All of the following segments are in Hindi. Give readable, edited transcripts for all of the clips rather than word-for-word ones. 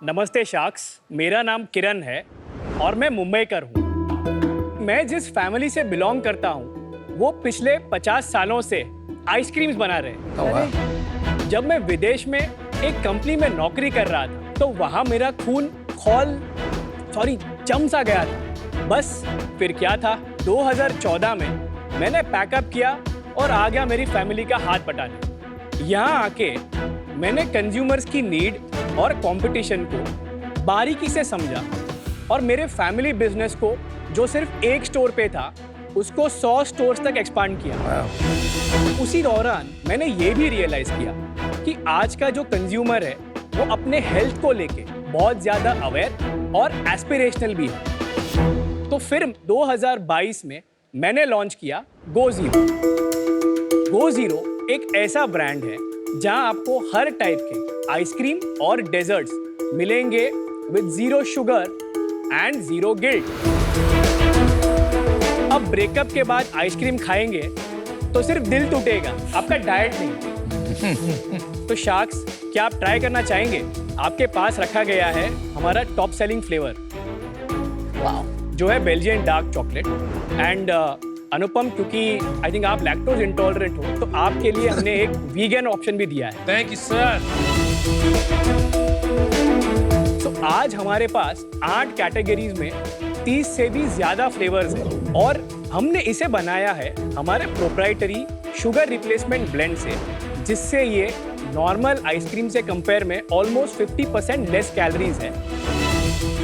नमस्ते शार्क्स, मेरा नाम किरण है और मैं मुंबईकर हूँ। मैं जिस फैमिली से बिलोंग करता हूँ वो पिछले 50 सालों से आइसक्रीम्स बना रहे हैं। जब मैं विदेश में एक कंपनी में नौकरी कर रहा था तो वहाँ मेरा खून जम सा गया था। बस फिर क्या था, 2014 में मैंने पैकअप किया और आ गया मेरी फैमिली का हाथ बटाने। यहाँ आके मैंने कंज्यूमर्स की नीड और कंपटीशन को बारीकी से समझा और मेरे फैमिली बिजनेस को जो सिर्फ एक स्टोर पे था उसको 100 स्टोर्स तक एक्सपांड किया। उसी दौरान मैंने ये भी रियलाइज किया कि आज का जो कंज्यूमर है वो अपने हेल्थ को लेके बहुत ज्यादा अवेयर और एस्पिरेशनल भी है। तो फिर 2022 में मैंने लॉन्च किया GoZero। GoZero एक ऐसा ब्रांड है जहां आपको हर टाइप के आइसक्रीम और डेजर्ट्स मिलेंगे विद 0 शुगर एंड 0 गिल्ट। अब ब्रेकअप के बाद आइसक्रीम खाएंगे तो सिर्फ दिल टूटेगा, आपका डाइट नहीं। तो शार्क्स, क्या आप ट्राई करना चाहेंगे? आपके पास रखा गया है हमारा टॉप सेलिंग फ्लेवर जो है बेल्जियन डार्क चॉकलेट एंड अनुपम, क्योंकि आई थिंक आप लैक्टोज इंटॉलरेंट हो तो आपके लिए हमने एक वीगन ऑप्शन भी दिया है। Thank you sir. तो आज हमारे पास 8 कैटेगरीज में 30 से भी ज्यादा फ्लेवर्स हैं और हमने इसे बनाया है हमारे प्रोप्राइटरी शुगर रिप्लेसमेंट ब्लेंड से, जिससे ये नॉर्मल आइसक्रीम से कंपेयर में ऑलमोस्ट 50% लेस कैलोरीज है।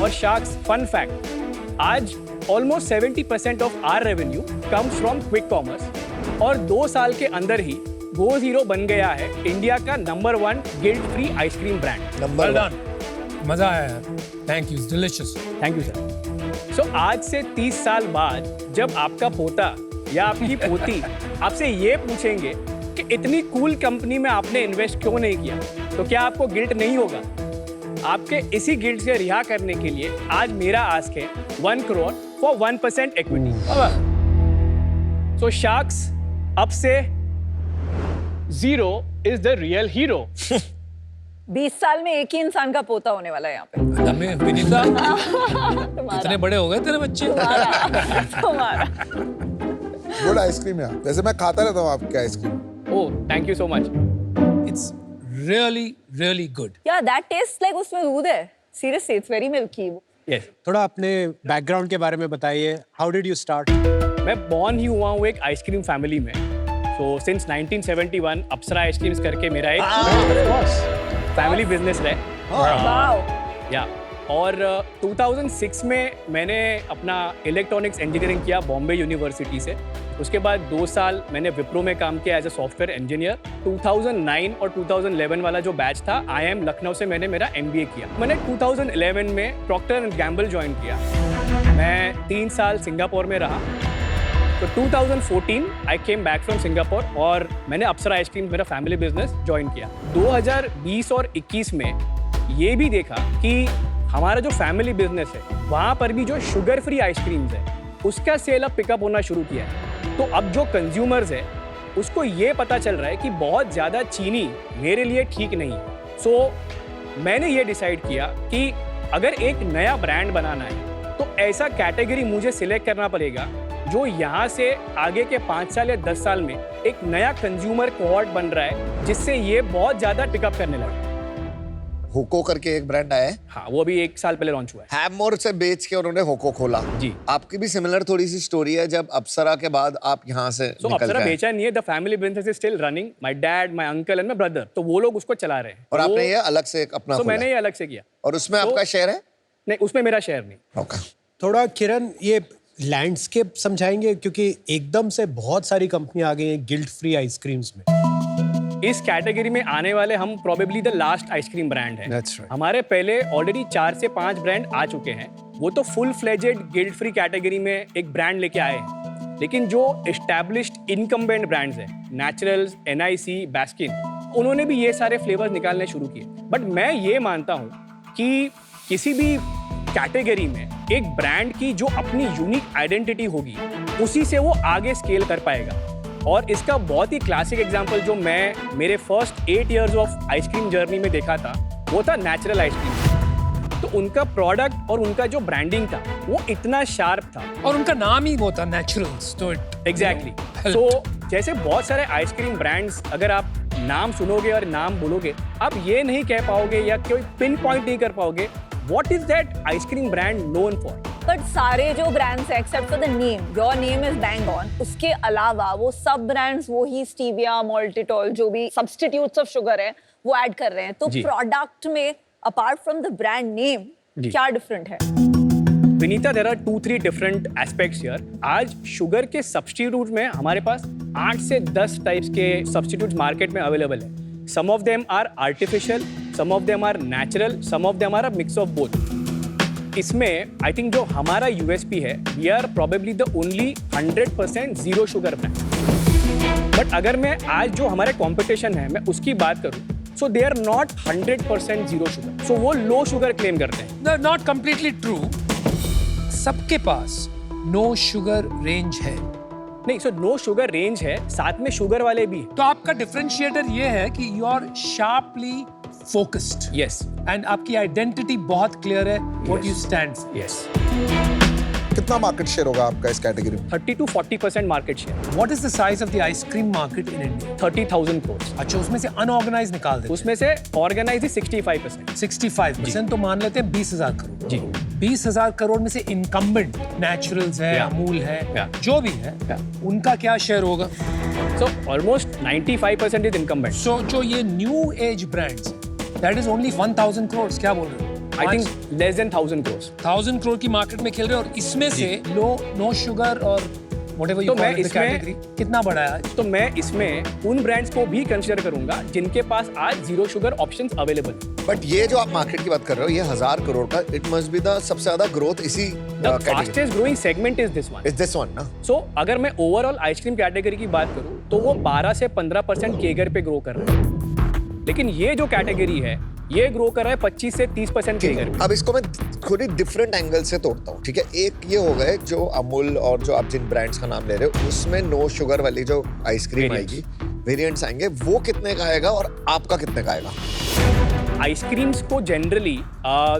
और शार्क्स, फन फैक्ट, आज almost 70% of our revenue comes from quick commerce और 2 साल के अंदर ही GoZero बन गया है इंडिया का number 1 guilt free ice cream brand. Well done, मजा आया यार। Thank you, delicious. Thank you sir. So आज से 30 साल बाद जब आपका पोता या आपकी पोती आपसे ये पूछेंगे कि इतनी कूल कंपनी में आपने इन्वेस्ट क्यों नहीं किया, तो क्या आपको गिल्ट नहीं होगा? आपके इसी गिल्ट से रिहा करने के लिए आज मेरा आस्क है 1 crore for 1% equity. So sharks, अब से Zero is the real hero. 20 साल में एक ही इंसान का पोता होने वाला है यहाँ पे। विनीता, इतने बड़े हो गए तेरे बच्चे। तुम्हारा गुड आइसक्रीम यार, वैसे मैं खाता रहता हूँ आपकी ice cream. Oh, thank you so much. It's really really good. या दैट टेस्ट लाइक उसमें दूध है। Seriously it's very milky. Yes. थोड़ा अपने बैकग्राउंड के बारे में बताइए। How did you start? मैं बॉर्न ही हुआ हूँ एक आइसक्रीम फैमिली में। सो सिंस 1971 अप्सरा आइसक्रीम्स करके मेरा एक फैमिली बिजनेस है। या और 2006 में मैंने अपना इलेक्ट्रॉनिक्स इंजीनियरिंग किया बॉम्बे यूनिवर्सिटी से। उसके बाद 2 साल मैंने विप्रो में काम किया एज अ सॉफ्टवेयर इंजीनियर। 2009 और 2011 वाला जो बैच था IIM लखनऊ से मैंने मेरा MBA किया। मैंने 2011 में प्रॉक्टर एंड गैम्बल ज्वाइन किया। मैं 3 साल सिंगापुर में रहा। तो 2014 आई केम बैक फ्रॉम सिंगापुर और मैंने अप्सरा आइसक्रीम मेरा फैमिली बिजनेस ज्वाइन किया। 2020 और 21 में ये भी देखा कि हमारा जो फैमिली बिजनेस है वहाँ पर भी जो शुगर फ्री आइसक्रीम्स है उसका सेल अब पिकअप होना शुरू किया है। तो अब जो कंज्यूमर्स है उसको ये पता चल रहा है कि बहुत ज़्यादा चीनी मेरे लिए ठीक नहीं। सो मैंने ये डिसाइड किया कि अगर एक नया ब्रांड बनाना है तो ऐसा कैटेगरी मुझे सिलेक्ट करना पड़ेगा जो यहाँ से आगे के 5 साल या 10 साल में एक नया कंज्यूमर कोहॉर्ट बन रहा है, जिससे ये बहुत ज़्यादा पिकअप करने लगा। होको करके एक ब्रांड आया है। हाँ, वो भी 1 साल पहले लॉन्च हुआ है। हैवमोर से बेच के उन्होंने होको खोला। जी। आपकी भी सिमिलर थोड़ी सी स्टोरी है, जब अप्सरा के बाद आप यहाँ से So, निकल अप्सरा गए। बेचा नहीं है, the family business is still running. My dad, my uncle and my brother, तो वो लोग उसको चला रहे हैं। और आपने ये अलग से एक अपना तो खोला। मैंने ये अलग से किया। और उसमें आपका शेयर है? नहीं, उसमें मेरा शेयर नहीं। ओके। थोड़ा किरण, ये लैंडस्केप समझाएंगे, क्योंकि एकदम से बहुत सारी कंपनियां आ गई हैं गिल्ट फ्री आइसक्रीम्स में। इस कैटेगरी में आने वाले हम probably the last ice cream brand है। That's right. हमारे पहले ऑलरेडी 4 से 5 ब्रांड आ चुके हैं। वो तो full fledged guilt free category में एक ब्रांड लेके आए हैं, लेकिन जो एस्टैब्लिश्ड इनकम्बेंट ब्रांड्स हैं, नेचुरल्स, NIC, बास्किन, उन्होंने भी ये सारे फ्लेवर्स निकालने शुरू किए। बट मैं ये मानता हूँ कि किसी भी कैटेगरी में एक ब्रांड की जो अपनी यूनिक आइडेंटिटी होगी उसी से वो आगे स्केल कर पाएगा। और इसका बहुत ही क्लासिक एग्जांपल जो मैं मेरे first 8 years of ice cream journey में देखा था वो था नेचुरल आइसक्रीम। तो उनका प्रोडक्ट और उनका जो ब्रांडिंग था वो इतना शार्प था। और उनका नाम ही वो था नेचुरल्स, तो इट एग्जैक्टली सो जैसे बहुत सारे आइसक्रीम ब्रांड्स अगर आप नाम सुनोगे और नाम बोलोगे, आप ये नहीं कह पाओगे या कोई पिन पॉइंट नहीं कर पाओगे what is that ice cream brand known for. But सारे जो ब्रांड्स हैं except for the name, your name is bang on, उसके अलावा वो सब ब्रांड्स वो ही स्टीविया, मॉल्टिटॉल, जो भी सब्स्टिट्यूट्स ऑफ शुगर है वो ऐड कर रहे हैं। तो जी। प्रोडक्ट में apart from the brand name जी। क्या डिफरेंट है? Vinita, there are 2-3 different aspects here. आज शुगर के सब्स्टिट्यूट में हमारे पास 8 से 10 टाइप्स के सब्स्टिट्यूट्स मार्केट में अवेलेबल है। Some of them are artificial, some of them are natural, some of them are a mix of both. इसमें आई थिंक जो हमारा यूएसपी है, we are probably the only 100% zero sugar brand. But अगर मैं आज जो हमारे कंपटीशन है मैं उसकी बात करूं, so they are not 100% zero sugar, so वो लो शुगर क्लेम करते हैं। Not completely true. सबके पास नो शुगर रेंज है। नहीं, सो नो शुगर रेंज है, साथ में शुगर वाले भी है। तो आपका डिफरेंशिएटर ये है कि you are sharply focused. Yes and आपकी आइडेंटिटी बहुत क्लियर है, what you stand for. Yes. कितना मार्केट शेयर होगा आपका इस कैटेगरी में? 30 to 40% market share. What is the size of the ice cream market in India? 30,000 crores। अच्छा, उसमें से अनऑर्गेनाइज निकाल देते उसमें से ऑर्गेनाइज 65%। 65%, तो मान लेते हैं 20,000 करोड़। जी। 20,000 करोड़ में से इनकम्बेंट नेचुरल्स है, Yeah. अमूल है, Yeah. जो भी है, उनका क्या शेयर होगा? So almost 95% is incumbent। सो जो ये new age brands, that is only 1,000 crore. क्या बोल रहे हो? I think less than 1,000 crores। 1,000 crore की मार्केट में खेल रहे हो, और इसमें से नो शुगर और व्हाटएवर यू तो मैं कॉल इट द इसमें- कैटेगरी कितना बड़ा है? तो मैं इसमें उन ब्रांड्स को भी कंसीडर करूंगा जिनके पास आज जीरो शुगर ऑप्शंस अवेलेबल है। बट ये जो आप मार्केट की बात कर रहे हो, ये 1,000 करोड़ का, इट मस्ट बी द सबसे ज्यादा ग्रोथ इसी the category. Fastest growing segment is this one. Is this one ना? सो अगर मैं ओवरऑल आइसक्रीम कैटेगरी की बात करूं तो वो 12 से 15% केगर पे ग्रो कर रहा है, लेकिन ये जो कैटेगरी है ये ग्रो कर रहा है 25 से 30% केगर पे। अब इसको मैं थोड़ी डिफरेंट एंगल से तोड़ता हूँ, ठीक है? एक ये हो गए जो अमूल और जो आप जिन ब्रांड्स का नाम ले रहे हो, उसमें नो शुगर वाली जो आइसक्रीम Variants। आएगी, वेरिएंट्स आएंगे, वो कितने का आएगा और आपका कितने का आएगा? आइसक्रीम्स को जनरली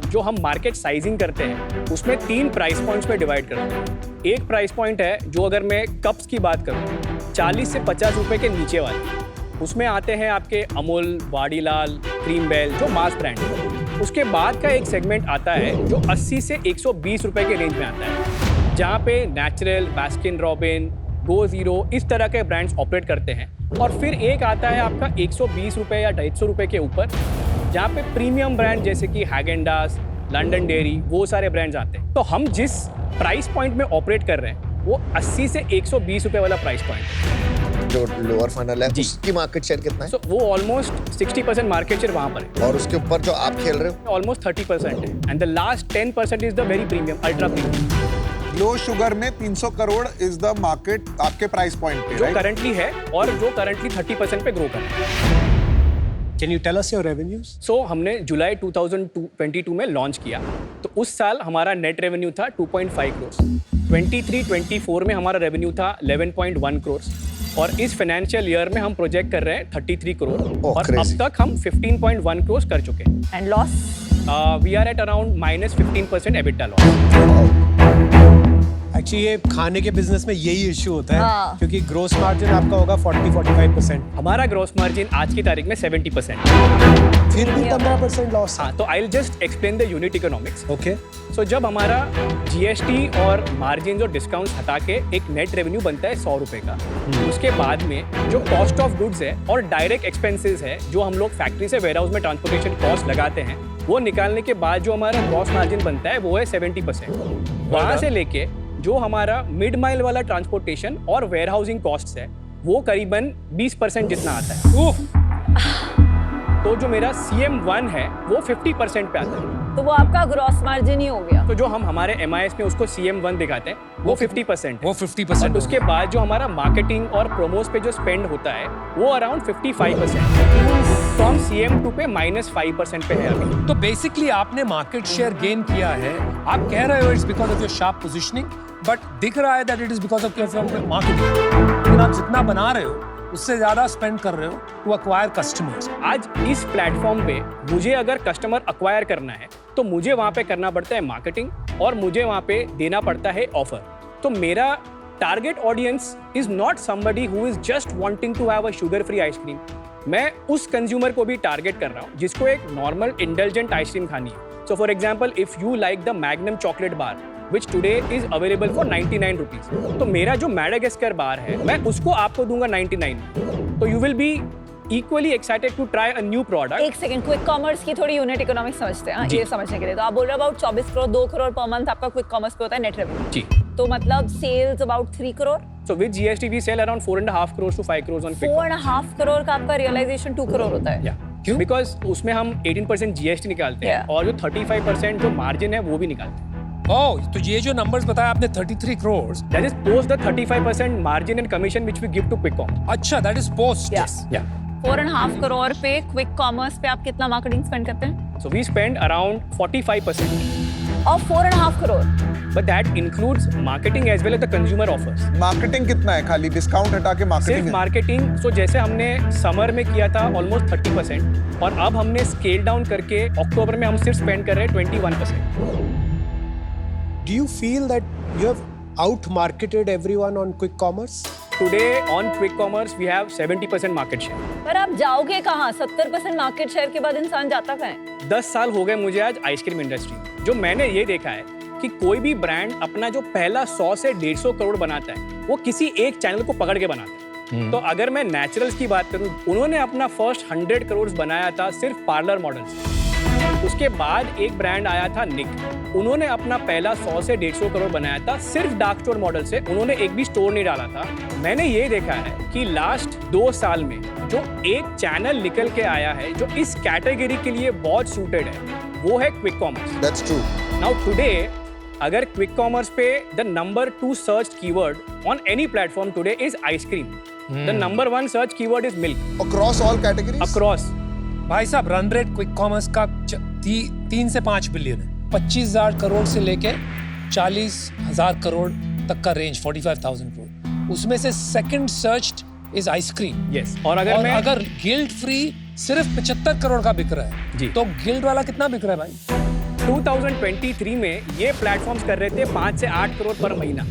जो हम मार्केट साइजिंग करते हैं उसमें 3 प्राइस पॉइंट्स में डिवाइड करते हैं। एक प्राइस पॉइंट है जो अगर मैं कप्स की बात करूँ 40 से 50 रुपए के नीचे वाले, उसमें आते हैं आपके अमूल, वाडीलाल, क्रीम बेल जो मास ब्रांड है। उसके बाद का एक सेगमेंट आता है जो 80 से 120 रुपए के रेंज में आता है, जहाँ पे नेचुरल, बास्किन रॉबिन, गो जीरो इस तरह के ब्रांड्स ऑपरेट करते हैं। और फिर एक आता है आपका 120 रुपए या 250 रुपए के ऊपर, जहाँ पे प्रीमियम ब्रांड जैसे कि हैगेंडास, लंडन डेयरी, वो सारे ब्रांड्स आते हैं। तो हम जिस प्राइस पॉइंट में ऑपरेट कर रहे हैं वो 80 से 120 रुपए वाला प्राइस पॉइंट। जो लोअर फनल है जी। उसकी मार्केट शेयर कितना है? सो वो ऑलमोस्ट 60% मार्केट शेयर वहाँ पर है, और उसके ऊपर जो आप खेल रहे हो? ऑलमोस्ट 30% है, and the last 10% is the very premium, ultra premium, low sugar में 300 करोड़ इज द मार्केट आपके प्राइस पॉइंट पे, जो right? करंटली है और जो करंटली 30% पे ग्रो कर रहा है। Can you tell us your revenues? सो हमने जुलाई 2022 में लॉन्च किया, तो उस साल हमारा नेट रेवेन्यू था 2.5 करोड़। 23-24 में हमारा रेवेन्यू था 11.1 करोड़, और इस फाइनेंशियल ईयर में हम प्रोजेक्ट कर रहे हैं 33 करोड़, और अब crazy। तक हम 15.1 करोड़ कर चुके हैं। And loss? We are at around -15% EBITDA loss. Actually ये खाने के बिजनेस में यही इश्यू होता है, हाँ। क्योंकि ग्रोस मार्जिन आपका होगा 40-45%, हमारा ग्रॉस मार्जिन आज की तारीख में 70%। फिर भी 15% लॉस। हाँ, तो I will just explain the unit economics. Okay, so जब हमारा जीएसटी और मार्जिन और डिस्काउंट हटा के एक नेट रेवेन्यू बनता है 100 रुपए का, उसके बाद में जो कॉस्ट ऑफ गुड्स है और डायरेक्ट एक्सपेंसेस है जो हम लोग फैक्ट्री से वेयर हाउस में ट्रांसपोर्टेशन कॉस्ट लगाते हैं, वो निकालने के बाद जो हमारा ग्रॉस मार्जिन बनता है वो है 70%। वहाँ से लेके जो हमारा मिड माइल वाला ट्रांसपोर्टेशन और वेयर हाउसिंग कॉस्ट है वो करीबन 20% जितना आता है। तो जो मेरा CM1 है वो 50% पे आता है। तो वो आपका ग्रॉस मार्जिन ही हो गया। तो जो हम हमारे MIS में उसको CM1 दिखाते हैं वो 50% है। वो 50%। और उसके बाद जो हमारा मार्केटिंग और प्रोमोस पे जो स्पेंड होता है वो अराउंड 55%। तो हम CM2 पे -5% पे है अभी। तो बेसिकली आपने मार्केट शेयर गेन किया है। आप कह रहे हो it's because of your sharp positioning, but दिख रहा है that it is because of your marketing. लेकिन आप जितना बना रहे हो उससे ज्यादा स्पेंड कर रहे हो टू अक्वायर कस्टमर्स। आज इस प्लेटफॉर्म पे मुझे अगर कस्टमर अक्वायर करना है तो मुझे वहाँ पे करना पड़ता है मार्केटिंग और मुझे वहाँ पे देना पड़ता है ऑफर। तो मेरा target audience is not somebody who is just wanting to have a sugar free ice cream. मैं उस कंज्यूमर को भी टारगेट कर रहा हूँ जिसको एक नॉर्मल इंडल्जेंट आइसक्रीम खानी है। So for example if you like the magnum chocolate bar which today is available for 99 rupees. तो मेरा जो मैडागास्कर बार है मैं उसको आपको दूंगा 99। तो you will be equally excited to try a new product. एक सेकंड, क्विक कॉमर्स की थोड़ी यूनिट इकोनॉमिक्स समझते हैं ये समझने के लिए। तो आप बोल रहे हो about 24 crore 2 crore per month आपका क्विक कॉमर्स पे होता है नेट रेवेन्यू। जी। तो मतलब sales about 3 crore. So with GST we sell around 4.5 crores to 5 crores on quick. 4.5 crore का आपका रियलाइजेशन 2 करोड़ होता है। Yeah. क्यों? Because उसमें हम 18% GST निकालते हैं Yeah. और जो 35% जो मार्जिन है वो भी निकालते हैं। ओह, तो ये जो नंबर्स बताया आपने 33 crore, That is post the 35% margin and commission which we give to quick commerce. अच्छा, that is post. Yes. Yeah. 4.5 crore पे क्विक कॉमर्स पे आप कितना मार्केटिंग स्पेंड करते हैं? So we spend around 45%. और 4.5 crore But that includes marketing as well as the consumer offers. Marketing कितना है? खाली डिस्काउंट हटा के मार्केटिंग सिर्फ है। मार्केटिंग, सो जैसे हमने समर में किया था ऑलमोस्ट 30% और अब हमने स्केल डाउन करके अक्टूबर में हम सिर्फ स्पेंड कर रहे हैं 21%। Do you feel that you have out-marketed everyone on quick commerce? Today on quick commerce we have 70% market share. पर आप जाओगे कहाँ? 70% मार्केट शेयर के बाद इंसान जाता कहाँ है? 10 साल हो गए मुझे आज आइसक्रीम इंडस्ट्री में। जो मैंने ये देखा है कि कोई भी ब्रांड अपना जो पहला 100 से 150 करोड़ बनाता है वो किसी एक चैनल को पकड़ के बनाता है। तो अगर मैं नेचुरल्स की बात करूं, उन्होंने अपना फर्स्ट 100 करोड़ बनाया था सिर्फ पार्लर मॉडल से। उसके बाद एक ब्रांड आया था निक, उन्होंने अपना पहला 100 से 150 करोड़ बनाया था सिर्फ डार्क स्टोर मॉडल से। उन्होंने एक भी स्टोर नहीं डाला था। मैंने ये देखा है कि लास्ट 2 साल में जो एक चैनल निकल के आया है जो इस कैटेगरी के लिए बहुत सूटेड है वो है quick commerce. That's true. Now today अगर क्विक कॉमर्स पे the number 2 search keyword on any platform today is ice cream, the number 1 search keyword is milk Across all categories? Across. भाई साहब, रन रेट क्विक कॉमर्स का 3 से 5 बिलियन है। 25,000 करोड़ से लेके 40,000 करोड़ तक का रेंज, 45,000 करोड़। उसमें से second searched is ice cream. Yes. और अगर गिल्ड फ्री सिर्फ 75 करोड़ का बिक रहा है जी। तो गिल्ड वाला कितना बिक रहा है भाई? 2023 में ये प्लेटफॉर्म्स कर रहे थे 5 से 8 करोड़ पर महीना।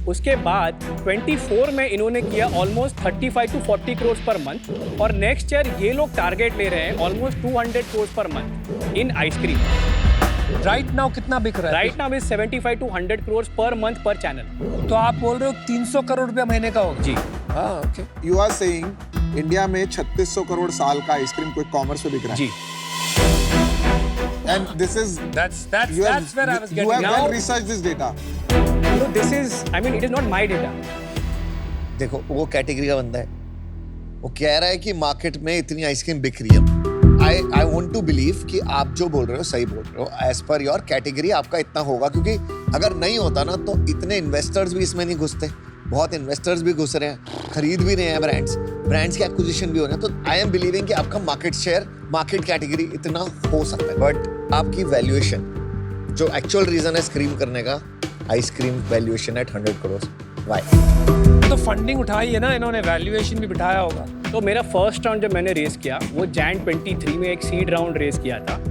उसके बाद 24 में इन्होंने किया almost 35 to 40 crore per month और नेक्स्ट ईयर ये लोग टारगेट ले रहे हैं almost 200 crore per month in ice cream. Right now कितना बिक रहा है? Right now is 75 to 100 crore per month पर चैनल। तो आप बोल रहे हो 300 करोड़ रुपया महीने का होगा? जी। हाँ, okay. You are saying India में 3600 करोड़ साल का आइसक्रीम क्विक कॉमर्स पे बिक रहा है। जी। And this is That's you have, where I was you getting have now. well researched this data. So this is, I mean, it is not my data. देखो वो कैटेगरी का बंदा है, वो कह रहा है कि मार्केट में इतनी आइसक्रीम बिक रही है। आई वांट टू बिलीव कि आप जो बोल रहे हो सही बोल रहे हो। एज पर योर कैटेगरी आपका इतना होगा, क्योंकि अगर नहीं होता ना तो इतने इन्वेस्टर्स भी इसमें नहीं घुसते। बहुत इन्वेस्टर्स भी घुस रहे हैं, खरीद भी रहे हैं ब्रांड्स के एक्विजिशन भी हो रहे हैं। तो आई एम बिलीविंग कि आपका मार्केट शेयर मार्केट कैटेगरी इतना हो सकता है। बट आपकी वैल्यूएशन, जो एक्चुअल रीजन है स्क्रीम करने का, ice cream valuation at 100 crore, why? तो फंडिंग उठाई है ना इन्होंने, वैल्यूएशन भी बिठाया होगा। तो मेरा फर्स्ट राउंड जब मैंने रेस किया वो जैन 23 में एक सीड राउंड रेस किया था।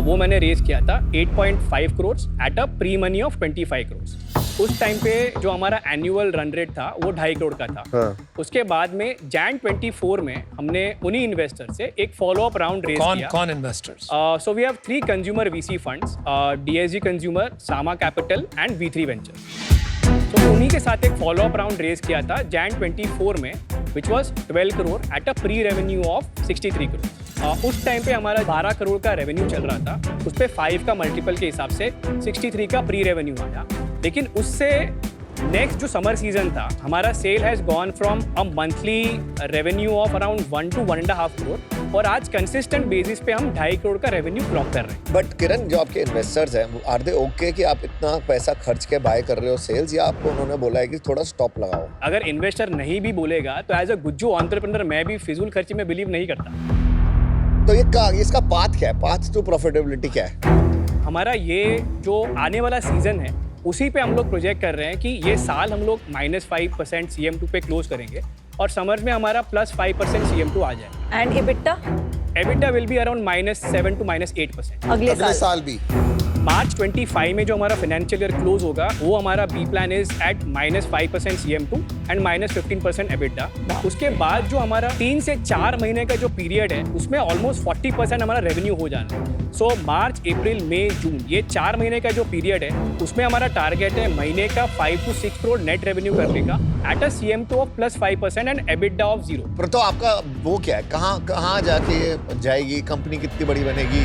वो मैंने रेस किया था 8.5 crore at a pre money of 25 crore. उस टाइम पे जो हमारा एनुअल रन रेट था वो 2.5 करोड़ का था। हाँ। उसके बाद में जैन 24 में हमने उन्हीं इन्वेस्टर से एक फॉलो अप राउंड रेस किया। कौन investors? So we have 3 consumer VC funds, DSG Consumer, Sama Capital and V3 Venture. तो उन्हीं के साथ एक फॉलो अप राउंड रेस किया था जैन 24 में, which was 12 crore at a pre revenue of 63 crore. उस टाइम पे हमारा 12 करोड़ का रेवेन्यू चल रहा था, उस पे 5 का मल्टीपल के हिसाब से 63 का प्री रेवेन्यू आया। लेकिन उससे नेक्स्ट जो समर सीजन था हमारा sale has gone from a monthly revenue of around 1 to 1.5 crore और आज कंसिस्टेंट बेसिस पे हम 2.5 करोड़ का रेवेन्यू क्लॉक कर रहे हैं। बट किरण, जो आपके इन्वेस्टर्स हैं, आर दे ओके कि आप इतना पैसा खर्च के बाय कर रहे हो सेल्स, या आपको उन्होंने बोला है कि थोड़ा स्टॉप लगाओ? अगर इन्वेस्टर नहीं भी बोलेगा तो एज अ गुज्जू एंटरप्रेन्योर मैं भी फिजूल खर्ची में बिलीव नहीं करता। तो ये इसका पाथ क्या है? पाथ टू प्रॉफिटेबिलिटी क्या है? हमारा ये जो आने वाला सीजन है उसी पे हम लोग प्रोजेक्ट कर रहे हैं कि ये साल हम लोग -5% CM2 पे क्लोज करेंगे और समर में हमारा +5% CM2 आ जाए। And EBITDA EBITDA will be around -7 to -8%। अगले अगले साल साल भी मार्च 25 में जो हमारा फाइनेंशियल ईयर क्लोज होगा वो हमारा B plan is at -5% CM2 and -15% EBITDA। उसके बाद जो हमारा 3 से 4 महीने का जो पीरियड है उसमें ऑलमोस्ट 40% हमारा रेवेन्यू हो जाना है। सो मार्च, अप्रैल, मई, जून ये 4 महीने का जो पीरियड है उसमें हमारा टारगेट है महीने का 5 to 6 करोड़ नेट रेवेन्यू करने का at a CM2 of +5% and EBITDA of 0। पर तो आपका वो क्या है, कहाँ जाके जाएगी कंपनी, कितनी बड़ी बनेगी?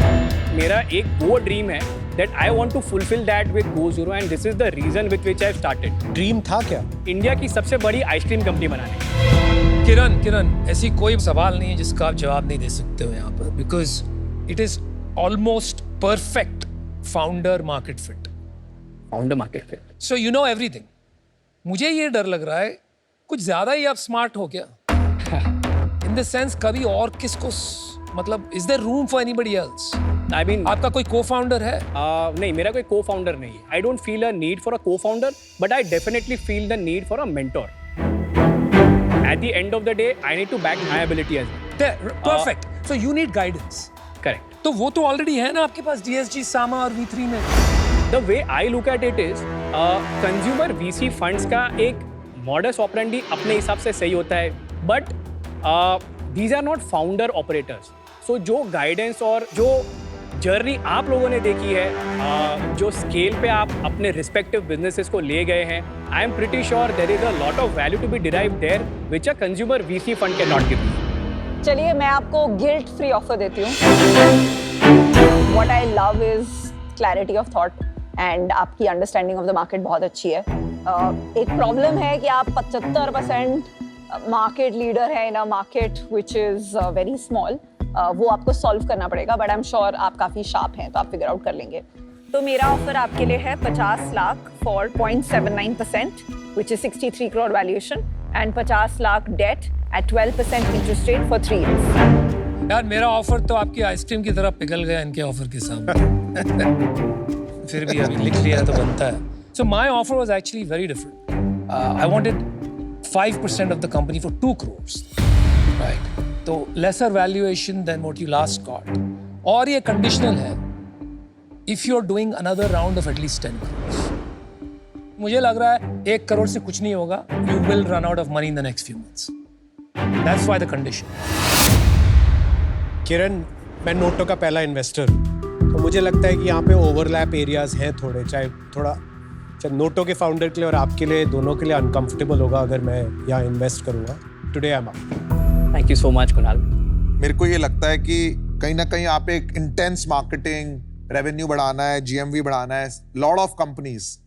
मेरा एक वो ड्रीम है that I want to fulfill that with Go Zero and this is the reason with which I've started। Dream था क्या? इंडिया की सबसे बड़ी आइसक्रीम कंपनी बनाने। किरण, ऐसी कोई सवाल नहीं है जिसका आप जवाब नहीं दे सकते हो यहाँ पर, because it is almost perfect founder market fit. Founder market fit. So you know everything. मुझे ये डर लग रहा है कुछ ज्यादा ही आप स्मार्ट हो क्या? इन द सेंस कभी और किसको, मतलब is there room for anybody else? I mean, आपका कोई को-फाउंडर है? नहीं, मेरा कोई को-फाउंडर नहीं है। I don't feel a need for a co-founder, but I definitely feel the need for a mentor। At the end of the day, I need to back my ability as well। Perfect। So you need guidance। Correct। तो वो तो ऑलरेडी है ना आपके पास DSG, सामा और V3 में। The way I look at it is, consumer VC funds का एक modus operandi अपने हिसाब से सही होता है, but these are not founder operators। So जो guidance और जो जर्नी आप लोगों ने देखी है, जो स्केल पे आप अपने रिस्पेक्टिव बिजनेसेस को ले गए हैं, I am pretty sure there is a lot of value to be derived there which a consumer VC fund can not give you. चलिए मैं आपको गिल्ट फ्री ऑफर देती हूँ। What I love is clarity of thought and आपकी अंडरस्टैंडिंग ऑफ द मार्केट बहुत अच्छी है। एक प्रॉब्लम है कि आप 75% मार्केट लीडर है in a market which is very small. वो आपको सॉल्व करना पड़ेगा, बट आई एम श्योर आप काफ़ी शार्प हैं तो आप फिगर आउट कर लेंगे। तो मेरा ऑफर आपके लिए है 50 lakh for 0.79% which is 63 crore valuation and 50 lakh debt at 12% interest rate for 3 years। यार मेरा ऑफर तो आपकी आइसक्रीम की तरह पिघल गया इनके ऑफर के सामने। फिर भी अभी लिख लिया तो बनता है। So my offer was actually very different. I wanted 5% of the company for 2 crores, right? तो lesser valuation than what you last got, और ये conditional है if you're doing another round of at least 10 crores। मुझे लग रहा है 1 करोड़ से कुछ नहीं होगा, you will run out of money in the next few months। That's why the condition। किरण, मैं नोटो का पहला इन्वेस्टर हूँ, तो मुझे लगता है कि यहाँ पे ओवरलैप एरियाज हैं थोड़े, चाहे नोटो के फाउंडर के लिए और आपके लिए, दोनों के लिए अनकंफर्टेबल होगा अगर मैं यहाँ इन्वेस्ट करूँगा। Today I am out. Thank you so much Kunal. मेरे को ये लगता है कि कहीं ना कहीं आप एक इंटेंस मार्केटिंग, रेवेन्यू बढ़ाना है, GMV बढ़ाना है। लॉट ऑफ कंपनीज,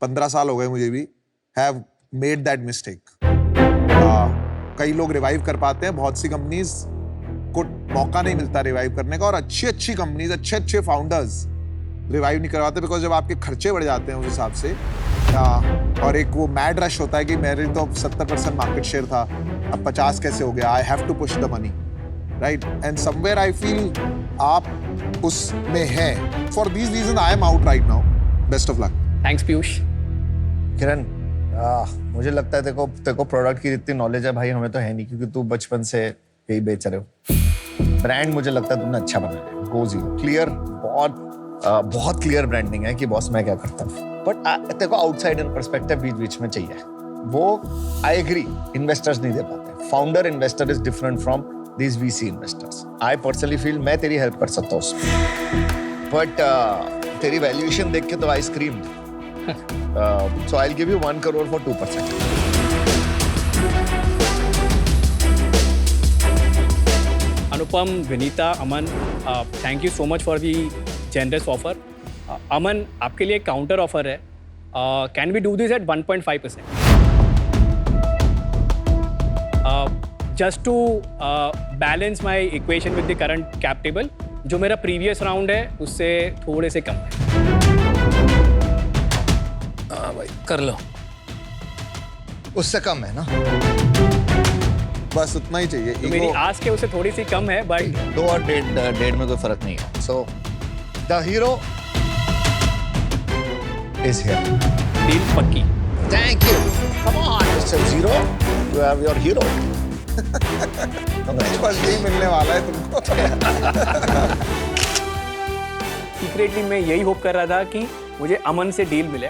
15 साल हो गए मुझे भी, हैव मेड दैट मिस्टेक। कई लोग रिवाइव कर पाते हैं, बहुत सी कंपनीज को मौका नहीं मिलता रिवाइव करने का, और अच्छी कंपनीज, अच्छे फाउंडर्स रिवाइव नहीं करवाते बिकॉज जब आपके खर्चे बढ़ जाते हैं उस हिसाब से, और एक वो मैड रश होता है कि मेरे तो 70% मार्केट शेयर था, अब 50 कैसे हो गया, I have to push the money, right? And somewhere I feel आप उसमें हैं। For these reason I am out right now. Best of luck. Thanks Piyush. Kiran, मुझे लगता है तेरे को प्रोडक्ट की जितनी नॉलेज है भाई हमें तो है नहीं, क्योंकि तू बचपन से यही बेच रहे हो। ब्रांड मुझे लगता है तुमने अच्छा बनाया है, Go Zero। क्लियर, बहुत क्लियर ब्रांडिंग है कि बॉस मैं क्या करता हूँ, बट तेरे को आउटसाइडर पर्सपेक्टिव बीच में चाहिए। वो आई एग्री, इन्वेस्टर्स नहीं दे पाते। Founder investor is different from these VC investors. I personally feel मैं तेरी हेल्प कर सकता हूँ उसमें, बट तेरी वैल्यूएशन देख के तो I screamed. So I will give you 1 crore for 2%। Anupam, Vinita, Aman, thank you so much for the generous offer. Aman, आपके लिए काउंटर ऑफर है। Can we do this at 1.5%? Just to balance my equation with the current cap table, जो मेरा प्रीवियस राउंड है उससे थोड़े से कम है। हाँ भाई, कर लो। उससे कम है ना? बस उतना ही चाहिए। तो मेरी आस्क है उससे थोड़ी सी कम है, बट 2 और 1.5 में कोई फर्क नहीं है। So the hero is here. Deal पक्की। Thank you. Come on mister zero, you have your hero. बस यही मिलने वाला है तुमको। सीक्रेटली मैं यही होप कर रहा था कि मुझे अमन से डील मिले